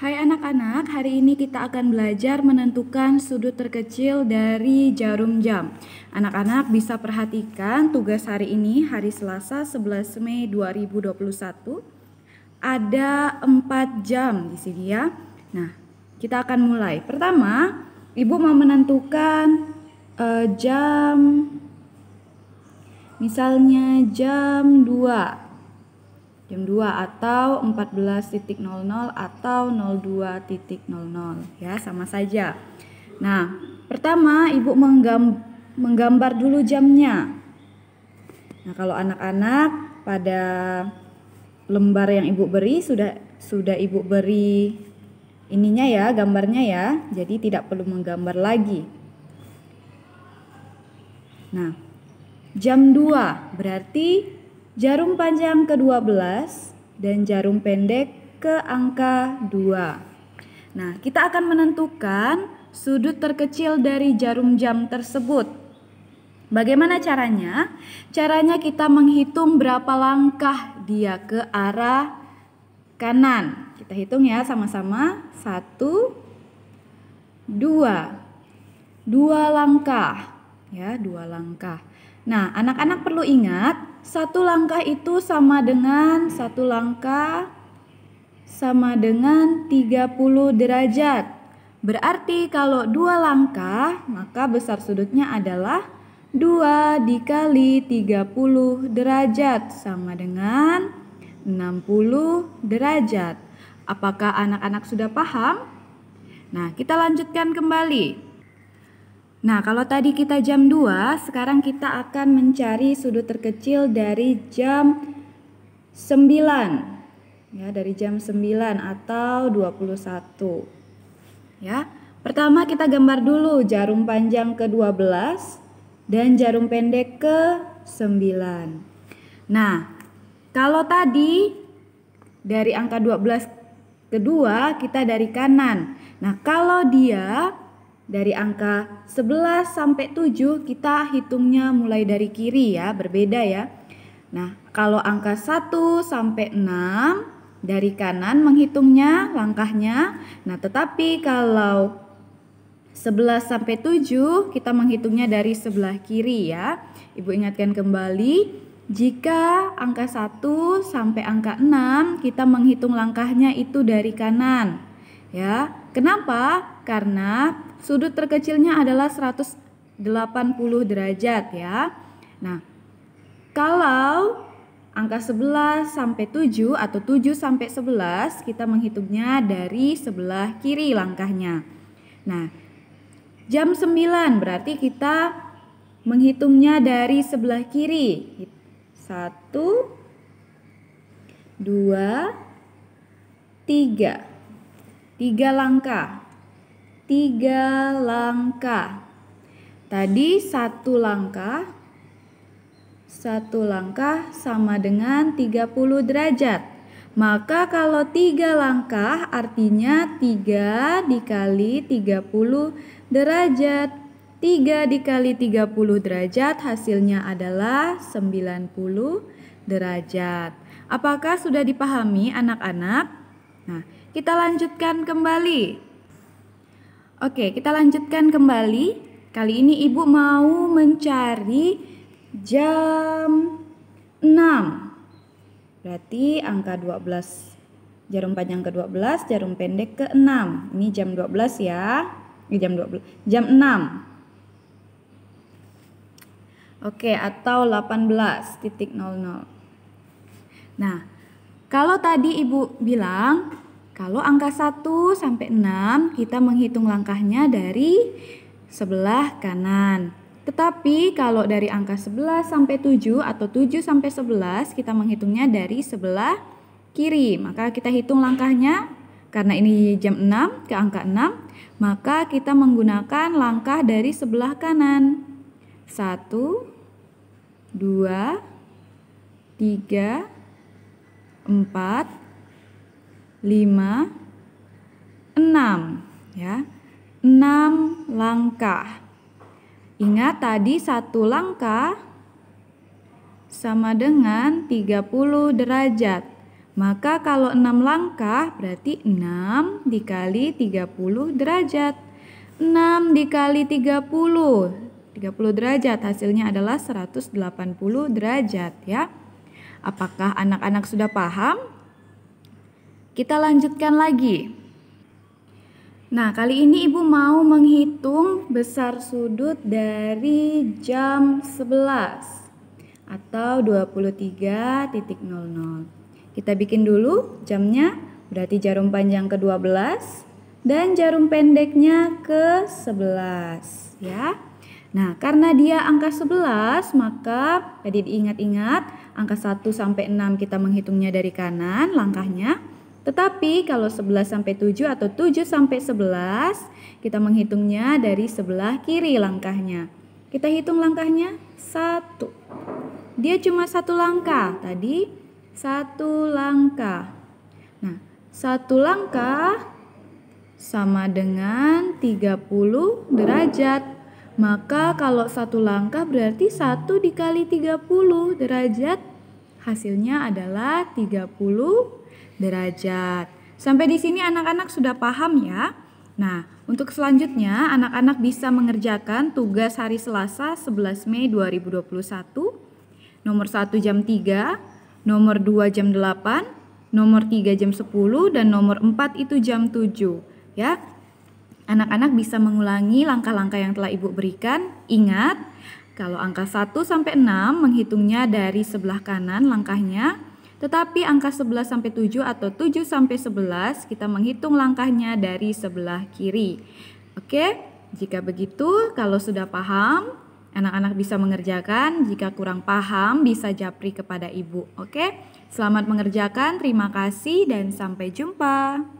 Hai anak-anak, hari ini kita akan belajar menentukan sudut terkecil dari jarum jam. Anak-anak bisa perhatikan tugas hari ini, hari Selasa 11 Mei 2021. Ada 4 jam di sini ya. Nah, kita akan mulai. Pertama, Ibu mau menentukan jam, misalnya jam 2 atau 14.00 atau 02.00 ya, sama saja. Nah, pertama Ibu menggambar dulu jamnya. Nah, kalau anak-anak pada lembar yang Ibu beri sudah Ibu beri ininya ya, gambarnya ya. Jadi tidak perlu menggambar lagi. Nah, jam 2 berarti jarum panjang ke-12 dan jarum pendek ke angka 2. Nah, kita akan menentukan sudut terkecil dari jarum jam tersebut. Bagaimana caranya? Caranya kita menghitung berapa langkah dia ke arah kanan. Kita hitung ya sama-sama. 1, 2. 2 langkah. Ya, 2 langkah. Nah, anak-anak perlu ingat, 1 langkah itu sama dengan 1 langkah sama dengan 30 derajat. Berarti kalau 2 langkah, maka besar sudutnya adalah 2 dikali 30 derajat sama dengan 60 derajat. Apakah anak-anak sudah paham? Nah, kita lanjutkan kembali. Nah, kalau tadi kita jam 2, sekarang kita akan mencari sudut terkecil dari jam 9. Ya, dari jam 9 atau 21. Ya. Pertama kita gambar dulu jarum panjang ke-12 dan jarum pendek ke-9. Nah, kalau tadi dari angka 12 kedua kita dari kanan. Nah, kalau dia dari angka 11 sampai 7 kita hitungnya mulai dari kiri ya, berbeda ya. Nah, kalau angka 1 sampai 6 dari kanan menghitungnya langkahnya. Nah, tetapi kalau 11 sampai 7 kita menghitungnya dari sebelah kiri ya. Ibu ingatkan kembali, jika angka 1 sampai angka 6 kita menghitung langkahnya itu dari kanan. Ya. Kenapa? Karena sudut terkecilnya adalah 180 derajat ya. Nah, kalau angka 11 sampai 7 atau 7 sampai 11 kita menghitungnya dari sebelah kiri langkahnya. Nah, jam 9 berarti kita menghitungnya dari sebelah kiri. 1, 2, 3. 3 langkah. 3 langkah. Tadi 1 langkah. 1 langkah sama dengan 30 derajat. Maka kalau 3 langkah artinya 3 dikali 30 derajat. 3 dikali 30 derajat hasilnya adalah 90 derajat. Apakah sudah dipahami anak-anak? Nah, kita lanjutkan kembali. Oke, kita lanjutkan kembali. Kali ini Ibu mau mencari jam 6. Berarti angka 12. Jarum panjang ke-12, jarum pendek ke-6. Ini jam 12 ya. Jam 12. Jam 6. Oke, atau 18.00. Nah, kalau tadi Ibu bilang kalau angka 1 sampai 6 kita menghitung langkahnya dari sebelah kanan. Tetapi kalau dari angka 11 sampai 7 atau 7 sampai 11 kita menghitungnya dari sebelah kiri. Maka kita hitung langkahnya karena ini jam 6 ke angka 6, maka kita menggunakan langkah dari sebelah kanan. 1, 2, 3, 4, 5, 6 ya. 6 langkah. Ingat tadi 1 langkah sama dengan 30 derajat. Maka kalau 6 langkah berarti 6 dikali 30 derajat. 6 dikali 30 derajat, hasilnya adalah 180 derajat ya. Apakah anak-anak sudah paham? Kita lanjutkan lagi. Nah, kali ini Ibu mau menghitung besar sudut dari jam 11 atau 23.00. Kita bikin dulu jamnya, berarti jarum panjang ke-12 dan jarum pendeknya ke-11 ya. Nah, karena dia angka 11, maka tadi diingat-ingat angka 1 sampai 6 kita menghitungnya dari kanan langkahnya. Tetapi kalau 11 sampai 7 atau 7 sampai 11, kita menghitungnya dari sebelah kiri langkahnya. Kita hitung langkahnya 1. Dia cuma 1 langkah, tadi 1 langkah. Nah, 1 langkah sama dengan 30 derajat. Maka kalau 1 langkah berarti 1 dikali 30 derajat. Hasilnya adalah 30 derajat. Sampai di sini anak-anak sudah paham ya? Nah, untuk selanjutnya anak-anak bisa mengerjakan tugas hari Selasa 11 Mei 2021. Nomor 1 jam 3, nomor 2 jam 8, nomor 3 jam 10, dan nomor 4 itu jam 7 ya. Anak-anak bisa mengulangi langkah-langkah yang telah Ibu berikan. Ingat, kalau angka 1 sampai 6 menghitungnya dari sebelah kanan langkahnya, tetapi angka 11 sampai 7 atau 7 sampai 11 kita menghitung langkahnya dari sebelah kiri. Oke, jika begitu kalau sudah paham, anak-anak bisa mengerjakan. Jika kurang paham bisa japri kepada Ibu. Oke, selamat mengerjakan, terima kasih dan sampai jumpa.